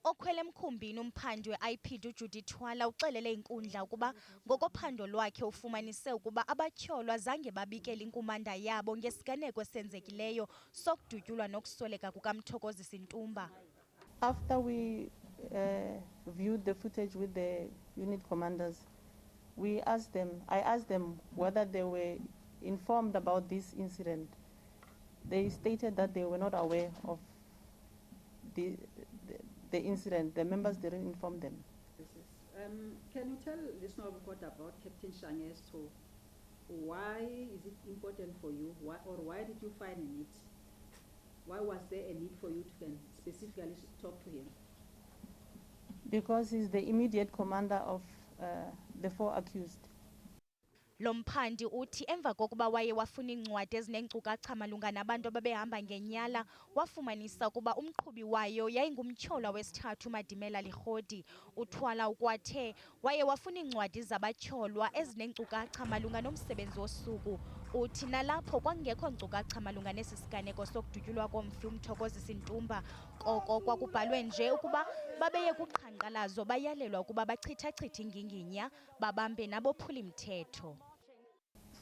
Okhwele emkhumbini umphandi we-IPID uJudy Thwala uxelele inkundla ukuba ngokophando lwakhe ufumanise ukuba abatyholwa zange babikele inkumanda yabo ngesiganeko esenzekileyo sokudutyulwa nokusweleka kukaMthokozisi Ntumba. After we viewed the footage with the unit commanders, I asked them whether they were informed about this incident. They stated that they were not aware of the incident. The members didn't inform them. Can you tell listener about Captain Shang as to why is it important for you, why did you find a need? Why was there a need for you to specifically talk to him? Because he's the immediate commander of the 4 accused. Lo mphandi uthi emva kokuba waye wafuna iincwadi ezineenkcukacha malunga nabantu ababehamba ngenyala wafumanisa ukuba umqhubi wayo yayingumtyholwa wesithathu uMadimela Lekgodi. Uthwala ukwathe waye wafuna iincwadi zabatyholwa ezineenkcukacha malunga nomsebenzi wosuku. Uthi nalapho kwangekho nkcukacha malunga nesi siganeko sokudutyulwa komfi uMthokozisi Ntumba, koko kwakubhalwe nje ukuba babeye kuqhankqalazo bayalelwa ukuba bachithachithe inginginya babambe nabophula imithetho.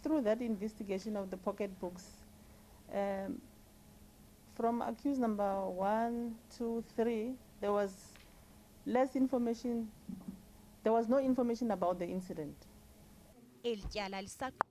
Through that investigation of the pocketbooks, from accused number 1, 2, 3, there was less information. There was no information about the incident. Ityala lisaqhubeka.